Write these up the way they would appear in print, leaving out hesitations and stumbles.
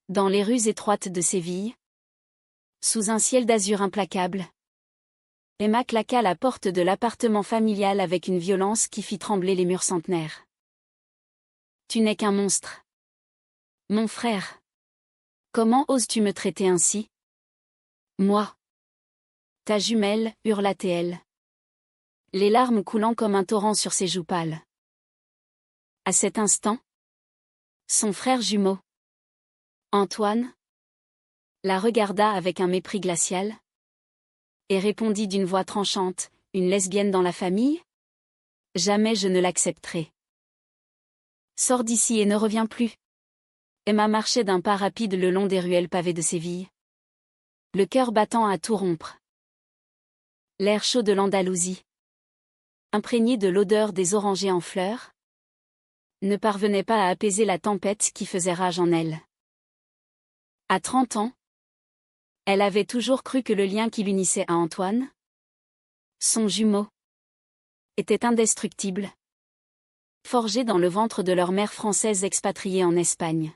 Dans les rues étroites de Séville, sous un ciel d'azur implacable, Emma claqua la porte de l'appartement familial avec une violence qui fit trembler les murs centenaires. « Tu n'es qu'un monstre. Mon frère. Comment oses-tu me traiter ainsi? Moi. Ta jumelle, hurla-t-elle, les larmes coulant comme un torrent sur ses joues pâles. À cet instant, son frère jumeau, Antoine, la regarda avec un mépris glacial et répondit d'une voix tranchante, « Une lesbienne dans la famille? Jamais je ne l'accepterai. Sors d'ici et ne reviens plus. » Emma marchait d'un pas rapide le long des ruelles pavées de Séville, le cœur battant à tout rompre. L'air chaud de l'Andalousie, imprégné de l'odeur des orangers en fleurs, ne parvenait pas à apaiser la tempête qui faisait rage en elle. À 30 ans, elle avait toujours cru que le lien qui l'unissait à Antoine, son jumeau, était indestructible, forgé dans le ventre de leur mère française expatriée en Espagne.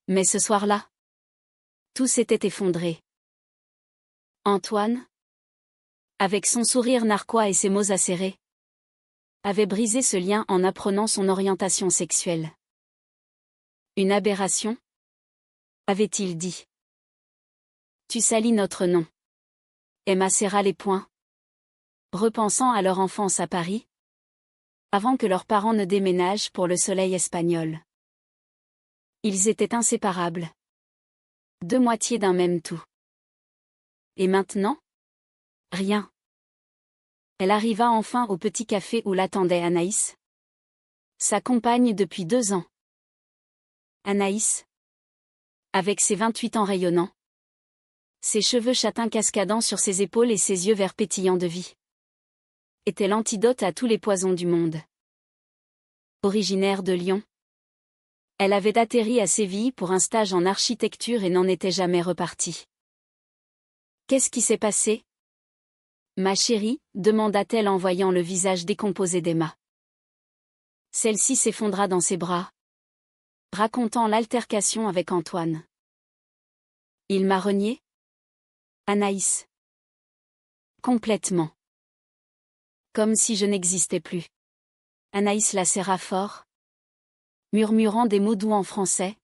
Mais ce soir-là, tout s'était effondré. Antoine, avec son sourire narquois et ses mots acérés, avait brisé ce lien en apprenant son orientation sexuelle. Une aberration, avait-il dit. Tu salis notre nom. Emma serra les poings, repensant à leur enfance à Paris, avant que leurs parents ne déménagent pour le soleil espagnol. Ils étaient inséparables. Deux moitiés d'un même tout. Et maintenant? Rien. Elle arriva enfin au petit café où l'attendait Anaïs, sa compagne depuis 2 ans. Anaïs, avec ses 28 ans rayonnants, ses cheveux châtains cascadant sur ses épaules et ses yeux verts pétillants de vie, était l'antidote à tous les poisons du monde. Originaire de Lyon, elle avait atterri à Séville pour un stage en architecture et n'en était jamais repartie. Qu'est-ce qui s'est passé? Ma chérie, demanda-t-elle en voyant le visage décomposé d'Emma. Celle-ci s'effondra dans ses bras, racontant l'altercation avec Antoine. Il m'a renié? Anaïs. Complètement. Comme si je n'existais plus. Anaïs la serra fort, murmurant des mots doux en français,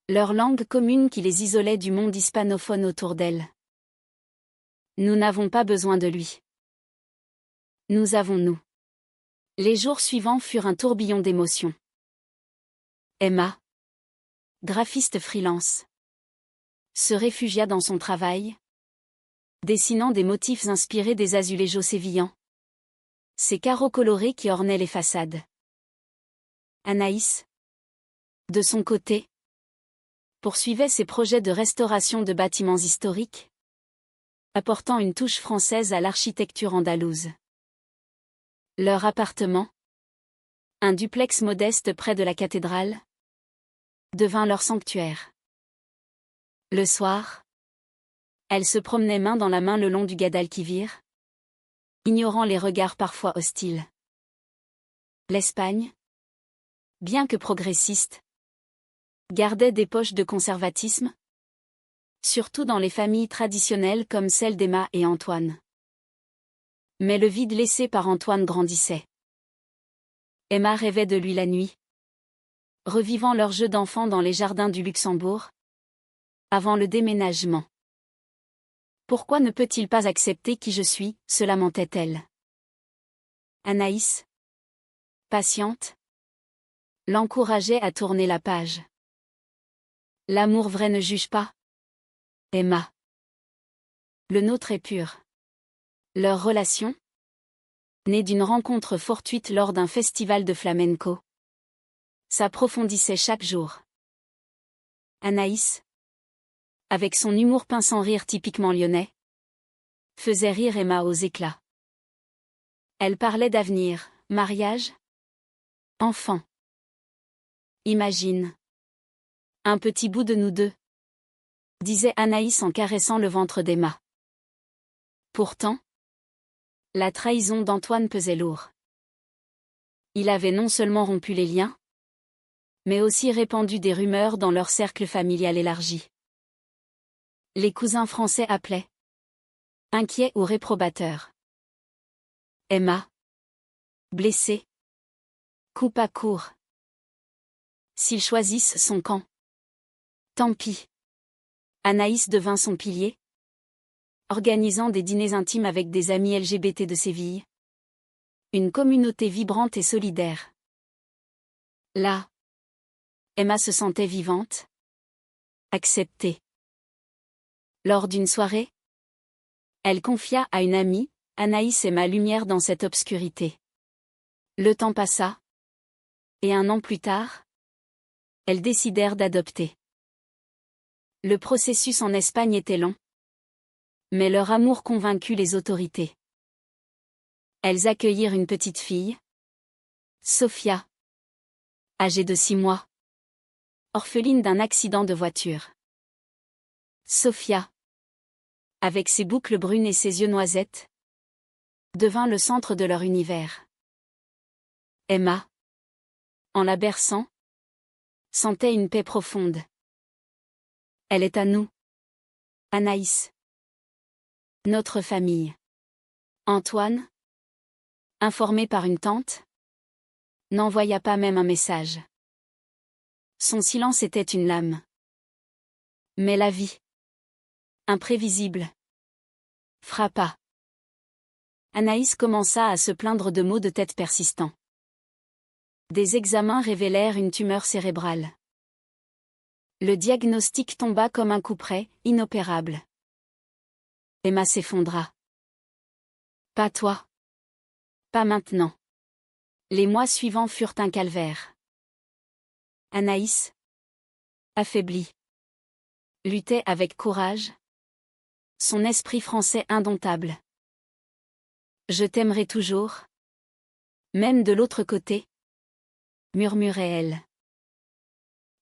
leur langue commune qui les isolait du monde hispanophone autour d'elle. Nous n'avons pas besoin de lui. Nous avons nous. Les jours suivants furent un tourbillon d'émotions. Emma, graphiste freelance, se réfugia dans son travail, dessinant des motifs inspirés des azulejos sévillans, ces carreaux colorés qui ornaient les façades. Anaïs, de son côté, poursuivait ses projets de restauration de bâtiments historiques, apportant une touche française à l'architecture andalouse. Leur appartement, un duplex modeste près de la cathédrale, devint leur sanctuaire. Le soir, elle se promenait main dans la main le long du Guadalquivir, ignorant les regards parfois hostiles. L'Espagne, bien que progressiste, gardait des poches de conservatisme, surtout dans les familles traditionnelles comme celle d'Emma et Antoine. Mais le vide laissé par Antoine grandissait. Emma rêvait de lui la nuit, revivant leurs jeux d'enfants dans les jardins du Luxembourg, avant le déménagement. Pourquoi ne peut-il pas accepter qui je suis, se lamentait-elle. Anaïs, patiente, l'encourageait à tourner la page. L'amour vrai ne juge pas. Emma. Le nôtre est pur. Leur relation, née d'une rencontre fortuite lors d'un festival de flamenco, s'approfondissait chaque jour. Anaïs, avec son humour pince sans rire typiquement lyonnais, faisait rire Emma aux éclats. Elle parlait d'avenir, mariage, enfant. Imagine. Un petit bout de nous deux, disait Anaïs en caressant le ventre d'Emma. Pourtant, la trahison d'Antoine pesait lourd. Il avait non seulement rompu les liens, mais aussi répandu des rumeurs dans leur cercle familial élargi. Les cousins français appelaient. Inquiets ou réprobateurs. Emma. Blessée. Coupe à court. S'ils choisissent son camp. Tant pis. Anaïs devint son pilier. Organisant des dîners intimes avec des amis LGBT de Séville. Une communauté vibrante et solidaire. Là, Emma se sentait vivante. Acceptée. Lors d'une soirée, elle confia à une amie, Anaïs est ma lumière dans cette obscurité. Le temps passa. Et 1 an plus tard, elles décidèrent d'adopter. Le processus en Espagne était long. Mais leur amour convaincut les autorités. Elles accueillirent une petite fille. Sofia. Âgée de 6 mois. Orpheline d'un accident de voiture. Sofia. Avec ses boucles brunes et ses yeux noisettes, devint le centre de leur univers. Emma, en la berçant, sentait une paix profonde. Elle est à nous. Anaïs. Notre famille. Antoine, informé par une tante, n'envoya pas même un message. Son silence était une lame. Mais la vie, imprévisible, frappa. Anaïs commença à se plaindre de maux de tête persistants. Des examens révélèrent une tumeur cérébrale. Le diagnostic tomba comme un coup près, inopérable. Emma s'effondra. Pas toi. Pas maintenant. Les mois suivants furent un calvaire. Anaïs, affaiblie, luttait avec courage. Son esprit français indomptable. Je t'aimerai toujours. Même de l'autre côté, murmurait-elle.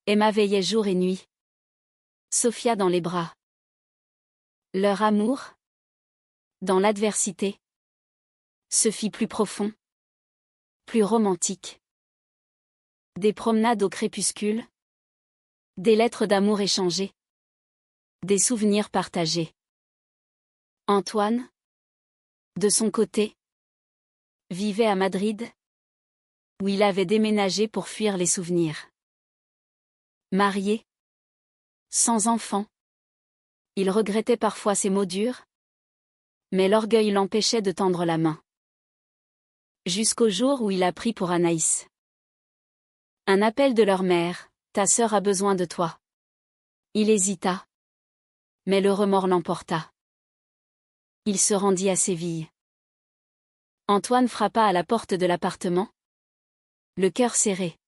Emma veillait jour et nuit. Sofia dans les bras. Leur amour, dans l'adversité, se fit plus profond, plus romantique. Des promenades au crépuscule, des lettres d'amour échangées, des souvenirs partagés. Antoine, de son côté, vivait à Madrid, où il avait déménagé pour fuir les souvenirs. Marié, sans enfant, il regrettait parfois ses mots durs, mais l'orgueil l'empêchait de tendre la main. Jusqu'au jour où il apprit pour Anaïs. Un appel de leur mère, ta sœur a besoin de toi. Il hésita. Mais le remords l'emporta. Il se rendit à Séville. Antoine frappa à la porte de l'appartement. Le cœur serré.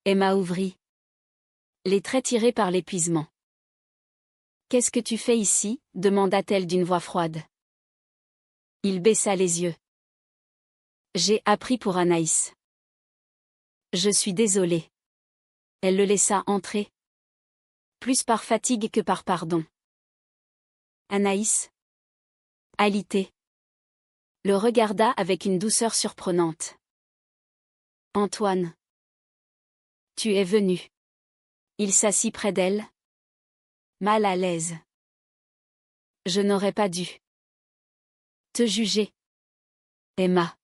Emma ouvrit. Les traits tirés par l'épuisement. Qu'est-ce que tu fais ici demanda-t-elle d'une voix froide. Il baissa les yeux. J'ai appris pour Anaïs. Je suis désolée. Elle le laissa entrer. Plus par fatigue que par pardon. Anaïs, alité, le regarda avec une douceur surprenante. Antoine, tu es venu. Il s'assit près d'elle. Mal à l'aise. Je n'aurais pas dû te juger. Emma.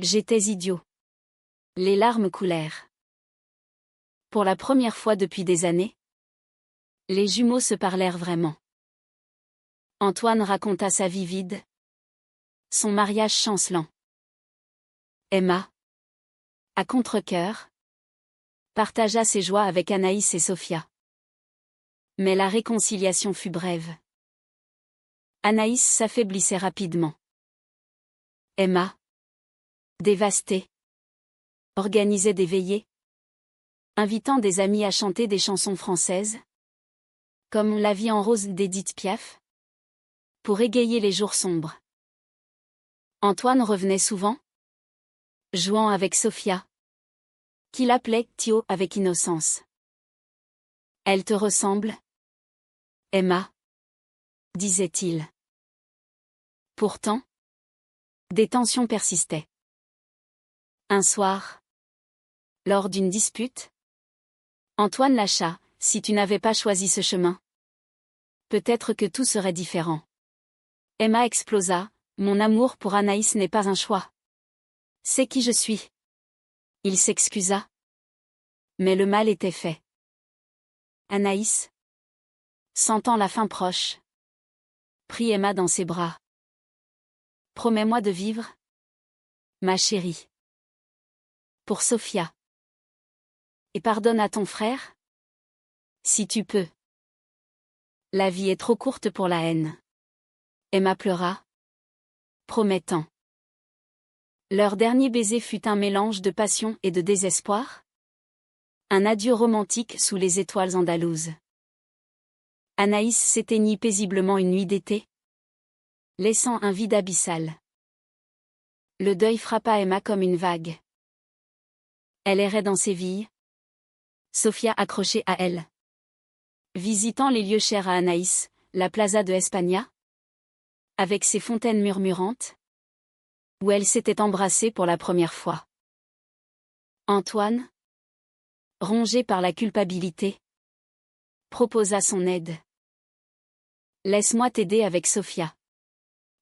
J'étais idiot. Les larmes coulèrent. Pour la première fois depuis des années, les jumeaux se parlèrent vraiment. Antoine raconta sa vie vide. Son mariage chancelant. Emma, à contre-cœur, partagea ses joies avec Anaïs et Sofia. Mais la réconciliation fut brève. Anaïs s'affaiblissait rapidement. Emma, dévastée, organisait des veillées, invitant des amis à chanter des chansons françaises, comme La vie en rose d'Édith Piaf, pour égayer les jours sombres. Antoine revenait souvent, jouant avec Sofia, qui l'appelait Thio avec innocence. Elle te ressemble, Emma, disait-il. Pourtant, des tensions persistaient. Un soir, Lors d'une dispute, Antoine lâcha: si tu n'avais pas choisi ce chemin, peut-être que tout serait différent. Emma explosa: mon amour pour Anaïs n'est pas un choix. C'est qui je suis. Il s'excusa. Mais le mal était fait. Anaïs, sentant la fin proche, prit Emma dans ses bras. Promets-moi de vivre, ma chérie. Pour Sophia. Et pardonne à ton frère? Si tu peux. La vie est trop courte pour la haine. Emma pleura, promettant. Leur dernier baiser fut un mélange de passion et de désespoir. Un adieu romantique sous les étoiles andalouses. Anaïs s'éteignit paisiblement une nuit d'été, laissant un vide abyssal. Le deuil frappa Emma comme une vague. Elle errait dans Séville, Sophia accrochée à elle. Visitant les lieux chers à Anaïs, la plaza de España, avec ses fontaines murmurantes, où elle s'était embrassée pour la première fois. Antoine, rongé par la culpabilité, proposa son aide. Laisse-moi t'aider avec Sophia.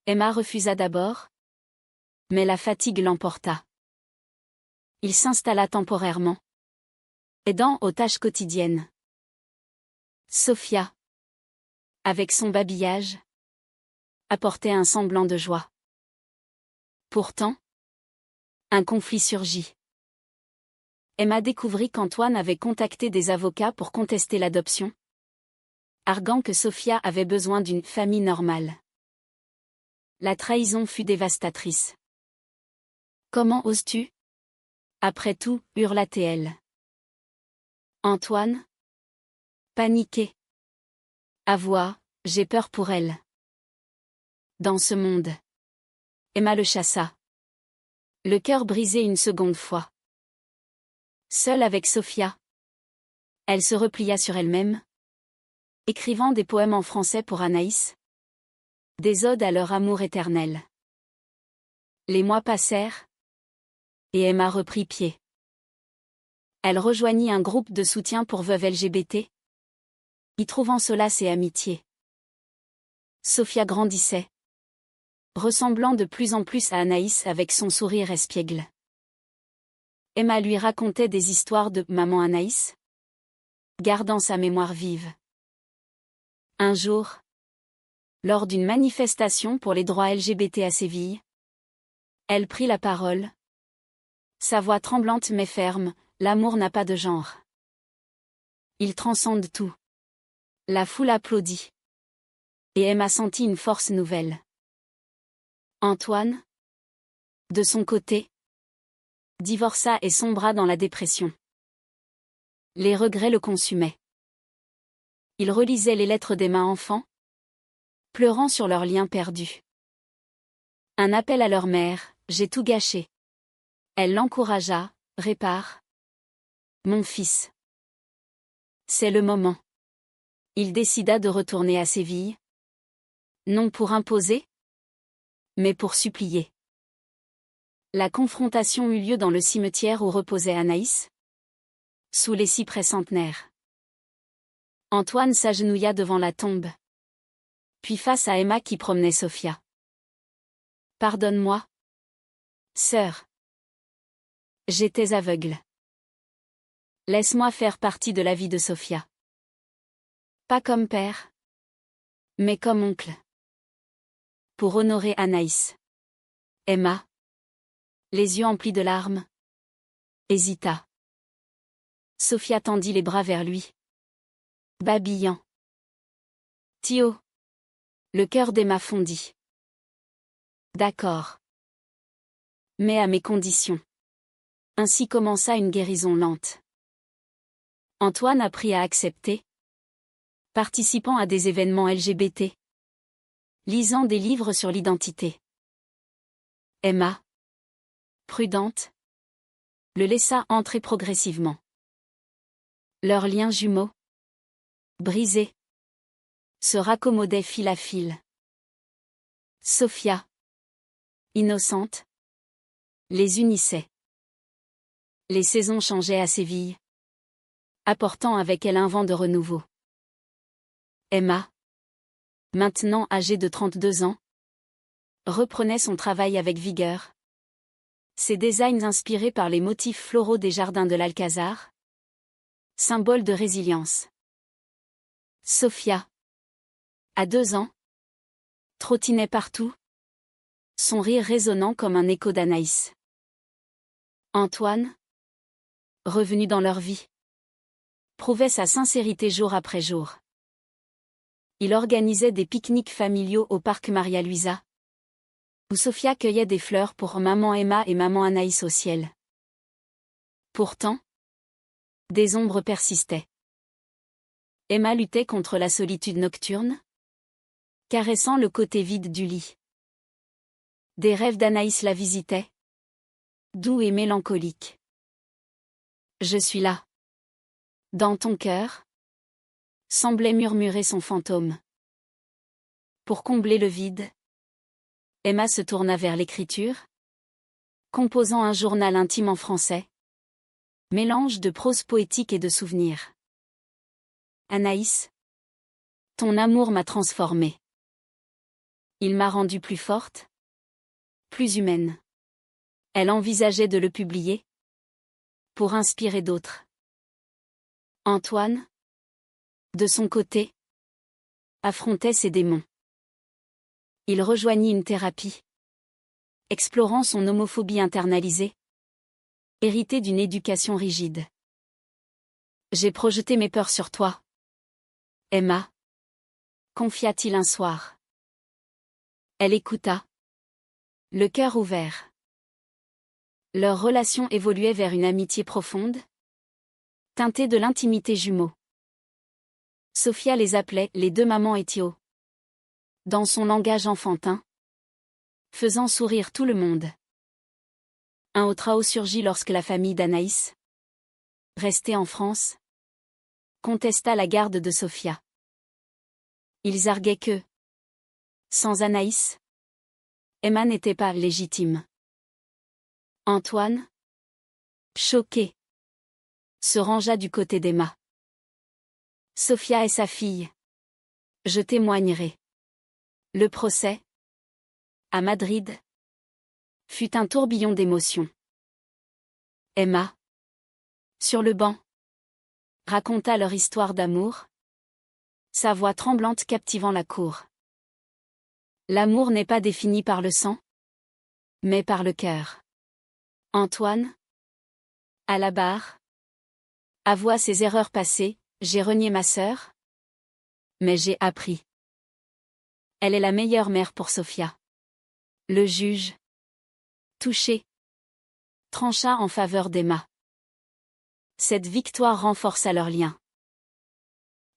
Emma refusa d'abord, mais la fatigue l'emporta. Il s'installa temporairement, aidant aux tâches quotidiennes. Sophia, avec son babillage, apportait un semblant de joie. Pourtant, un conflit surgit. Emma découvrit qu'Antoine avait contacté des avocats pour contester l'adoption, arguant que Sophia avait besoin d'une famille normale. La trahison fut dévastatrice. Comment oses-tu? Après tout, hurla-t-elle. Antoine, paniqué, avoua: j'ai peur pour elle. Dans ce monde. Emma le chassa. Le cœur brisé une seconde fois. Seule avec Sophia, elle se replia sur elle-même, écrivant des poèmes en français pour Anaïs, des odes à leur amour éternel. Les mois passèrent, et Emma reprit pied. Elle rejoignit un groupe de soutien pour veuves LGBT, y trouvant solace et amitié. Sophia grandissait, ressemblant de plus en plus à Anaïs avec son sourire espiègle. Emma lui racontait des histoires de maman Anaïs, gardant sa mémoire vive. Un jour, lors d'une manifestation pour les droits LGBT à Séville, elle prit la parole. Sa voix tremblante mais ferme: l'amour n'a pas de genre. Il transcende tout. La foule applaudit. Et Emma sentit une force nouvelle. Antoine, de son côté, divorça et sombra dans la dépression. Les regrets le consumaient. Il relisait les lettres d'Emma enfant, pleurant sur leur lien perdu. Un appel à leur mère: j'ai tout gâché. Elle l'encouragea: répare. Mon fils. C'est le moment. Il décida de retourner à Séville. Non pour imposer, mais pour supplier. La confrontation eut lieu dans le cimetière où reposait Anaïs, sous les cyprès centenaires. Antoine s'agenouilla devant la tombe, puis face à Emma qui promenait Sophia. Pardonne-moi, sœur. J'étais aveugle. Laisse-moi faire partie de la vie de Sophia. Pas comme père, mais comme oncle. Pour honorer Anaïs. Emma, les yeux emplis de larmes, hésita. Sophia tendit les bras vers lui, babillant. Tio. Le cœur d'Emma fondit. D'accord. Mais à mes conditions. Ainsi commença une guérison lente. Antoine apprit à accepter, participant à des événements LGBT, lisant des livres sur l'identité. Emma, prudente, le laissa entrer progressivement. Leur lien jumeau, brisé, se raccommodait fil à fil. Sophia, innocente, les unissait. Les saisons changeaient à Séville, apportant avec elle un vent de renouveau. Emma, maintenant âgée de 32 ans, reprenait son travail avec vigueur. Ses designs inspirés par les motifs floraux des jardins de l'Alcazar, symbole de résilience. Sofia, à 2 ans, trottinait partout, son rire résonnant comme un écho d'Anaïs. Antoine, revenu dans leur vie, prouvait sa sincérité jour après jour. Il organisait des pique-niques familiaux au parc Maria-Luisa, où Sofia cueillait des fleurs pour maman Emma et maman Anaïs au ciel. Pourtant, des ombres persistaient. Emma luttait contre la solitude nocturne, caressant le côté vide du lit. Des rêves d'Anaïs la visitaient, doux et mélancoliques. Je suis là. Dans ton cœur, semblait murmurer son fantôme. Pour combler le vide, Emma se tourna vers l'écriture, composant un journal intime en français, mélange de prose poétique et de souvenirs. Anaïs, ton amour m'a transformée. Il m'a rendue plus forte, plus humaine. Elle envisageait de le publier, pour inspirer d'autres. Antoine, de son côté, affrontait ses démons. Il rejoignit une thérapie, explorant son homophobie internalisée, héritée d'une éducation rigide. J'ai projeté mes peurs sur toi, Emma, confia-t-il un soir. Elle écouta, le cœur ouvert. Leur relation évoluait vers une amitié profonde, teintée de l'intimité jumeau. Sofia les appelait les deux mamans Éthio, dans son langage enfantin, faisant sourire tout le monde. Un autre chaos surgit lorsque la famille d'Anaïs, restée en France, contesta la garde de Sofia. Ils arguaient que, sans Anaïs, Emma n'était pas légitime. Antoine, choqué, se rangea du côté d'Emma. Sofia est sa fille. Je témoignerai. Le procès, à Madrid, fut un tourbillon d'émotions. Emma, sur le banc, raconta leur histoire d'amour, sa voix tremblante captivant la cour. L'amour n'est pas défini par le sang, mais par le cœur. Antoine, à la barre, avoua ses erreurs passées. J'ai renié ma sœur, mais j'ai appris. Elle est la meilleure mère pour Sofia. Le juge, touché, trancha en faveur d'Emma. Cette victoire renforça leur lien.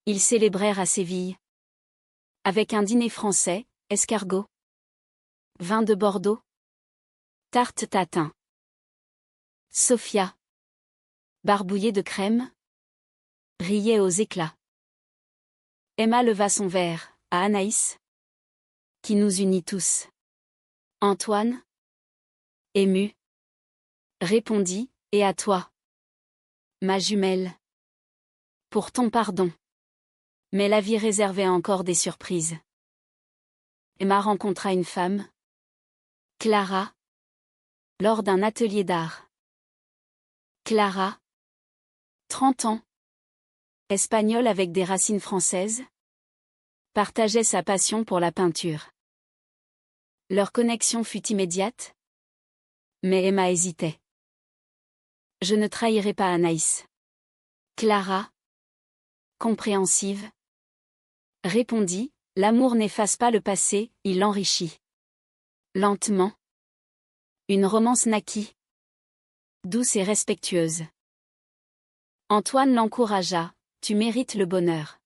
Ils célébrèrent à Séville, avec un dîner français, escargot, vin de Bordeaux, tarte tatin. Sofia, barbouillée de crème, riait aux éclats. Emma leva son verre à Anaïs, qui nous unit tous. Antoine, ému, répondit, et à toi, ma jumelle, pour ton pardon. Mais la vie réservait encore des surprises. Emma rencontra une femme, Clara, lors d'un atelier d'art. Clara, 30 ans, espagnole avec des racines françaises, partageait sa passion pour la peinture. Leur connexion fut immédiate, mais Emma hésitait. Je ne trahirai pas Anaïs. Clara, compréhensive, répondit, l'amour n'efface pas le passé, il l'enrichit. Lentement, une romance naquit, douce et respectueuse. Antoine l'encouragea, tu mérites le bonheur.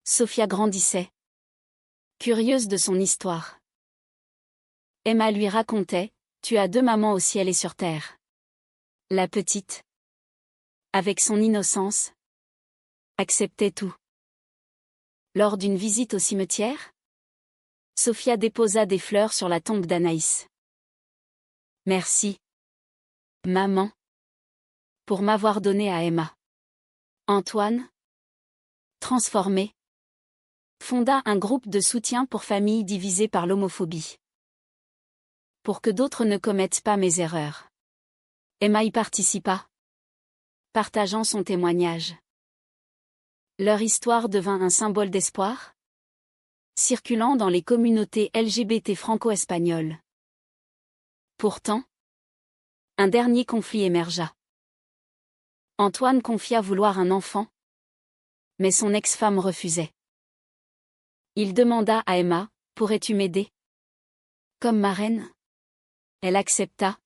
Sofia grandissait, curieuse de son histoire. Emma lui racontait, tu as deux mamans au ciel et sur terre. La petite, avec son innocence, acceptait tout. Lors d'une visite au cimetière, Sofia déposa des fleurs sur la tombe d'Anaïs. Merci, maman, pour m'avoir donné à Emma. Antoine, transformé, fonda un groupe de soutien pour familles divisées par l'homophobie. Pour que d'autres ne commettent pas mes erreurs. Emma y participa, partageant son témoignage. Leur histoire devint un symbole d'espoir, circulant dans les communautés LGBT franco-espagnoles. Pourtant, un dernier conflit émergea. Antoine confia vouloir un enfant, mais son ex-femme refusait. Il demanda à Emma, « Pourrais-tu m'aider ? Comme marraine ?» Elle accepta,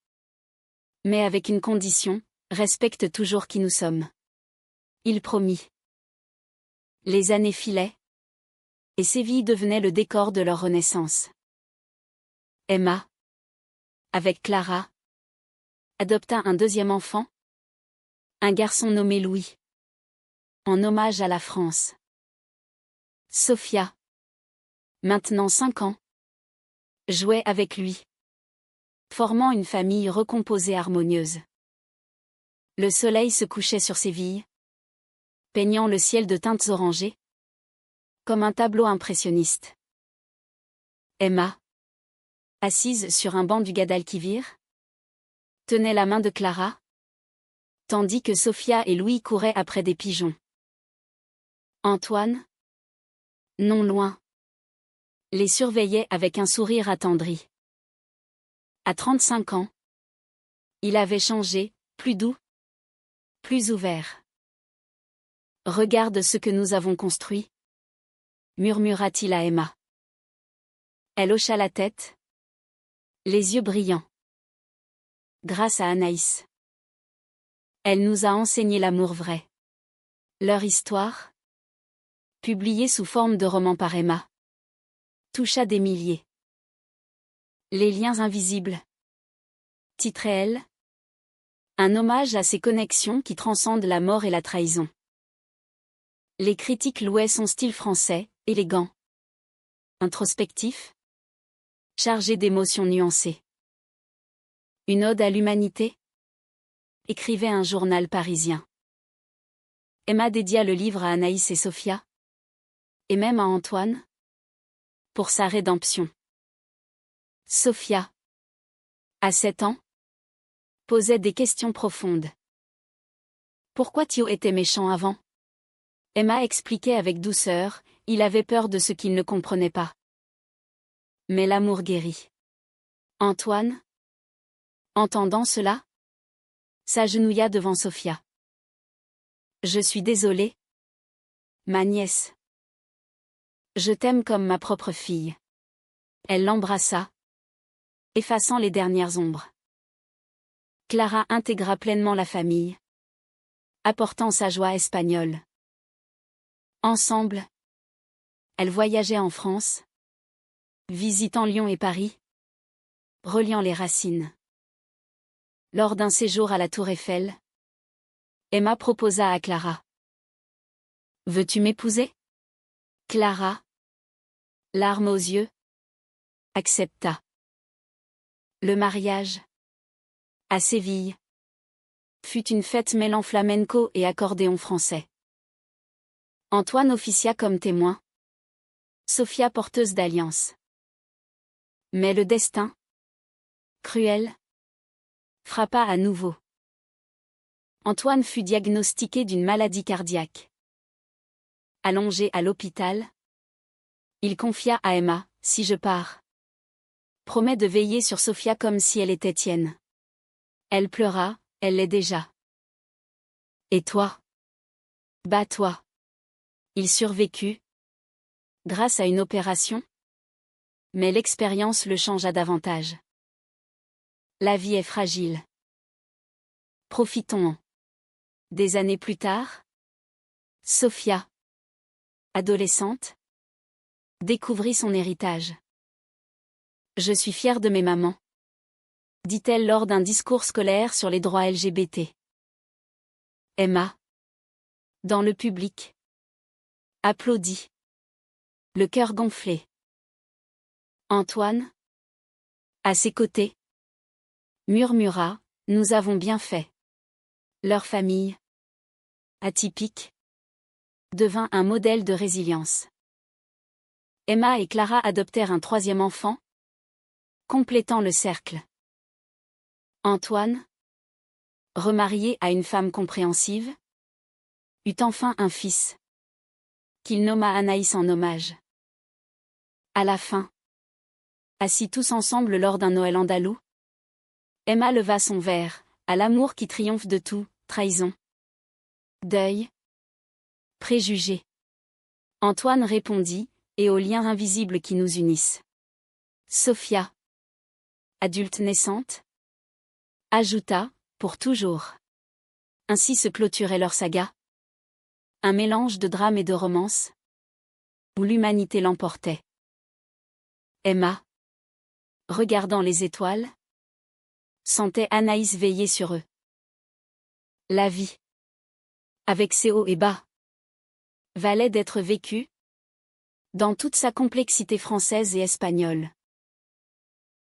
mais avec une condition, « Respecte toujours qui nous sommes. » Il promit. Les années filaient, et Séville devenait le décor de leur renaissance. Emma, avec Clara, adopta un deuxième enfant, un garçon nommé Louis, en hommage à la France. Sofia, maintenant 5 ans, jouait avec lui, formant une famille recomposée harmonieuse. Le soleil se couchait sur Séville, peignant le ciel de teintes orangées, comme un tableau impressionniste. Emma, assise sur un banc du Guadalquivir, tenait la main de Clara, tandis que Sofia et Louis couraient après des pigeons. Antoine, non loin, les surveillait avec un sourire attendri. À 35 ans, il avait changé, plus doux, plus ouvert. « Regarde ce que nous avons construit », murmura-t-il à Emma. Elle hocha la tête, les yeux brillants. Grâce à Anaïs. Elle nous a enseigné l'amour vrai. Leur histoire, publiée sous forme de roman par Emma, toucha des milliers. Les liens invisibles. Titrait-elle. Un hommage à ces connexions qui transcendent la mort et la trahison. Les critiques louaient son style français, élégant, introspectif, chargé d'émotions nuancées. Une ode à l'humanité, écrivait un journal parisien. Emma dédia le livre à Anaïs et Sofia, et même à Antoine, pour sa rédemption. Sofia, à 7 ans, posait des questions profondes. Pourquoi Thio était méchant avant? Emma expliquait avec douceur, il avait peur de ce qu'il ne comprenait pas. Mais l'amour guérit. Antoine, entendant cela, s'agenouilla devant Sofia. Je suis désolé, ma nièce. Je t'aime comme ma propre fille. Elle l'embrassa, effaçant les dernières ombres. Clara intégra pleinement la famille, apportant sa joie espagnole. Ensemble, elles voyageaient en France, visitant Lyon et Paris, reliant les racines. Lors d'un séjour à la Tour Eiffel, Emma proposa à Clara. « Veux-tu m'épouser ?» Clara, larmes aux yeux, accepta. Le mariage, à Séville, fut une fête mêlant flamenco et accordéon français. Antoine officia comme témoin, Sofia porteuse d'alliance. Mais le destin, cruel, frappa à nouveau. Antoine fut diagnostiqué d'une maladie cardiaque. Allongé à l'hôpital, il confia à Emma, « Si je pars, promets de veiller sur Sofia comme si elle était tienne. » Elle pleura, elle l'est déjà. Et toi? Bats-toi. Il survécut, grâce à une opération, mais l'expérience le changea davantage. La vie est fragile. Profitons-en. Des années plus tard, Sofia, adolescente, découvrit son héritage. Je suis fière de mes mamans, dit-elle lors d'un discours scolaire sur les droits LGBT. Emma, dans le public, applaudit, le cœur gonflé. Antoine, à ses côtés, murmura, nous avons bien fait. Leur famille, atypique, devint un modèle de résilience. Emma et Clara adoptèrent un troisième enfant, complétant le cercle. Antoine, remarié à une femme compréhensive, eut enfin un fils, qu'il nomma Anaïs en hommage. À la fin, assis tous ensemble lors d'un Noël andalou, Emma leva son verre, à l'amour qui triomphe de tout, trahison, deuil, préjugés. Antoine répondit, et aux liens invisibles qui nous unissent. Sophia, adulte naissante, ajouta, pour toujours. Ainsi se clôturait leur saga. Un mélange de drame et de romance, où l'humanité l'emportait. Emma, regardant les étoiles, sentait Anaïs veiller sur eux. La vie, avec ses hauts et bas, valait d'être vécue, dans toute sa complexité française et espagnole.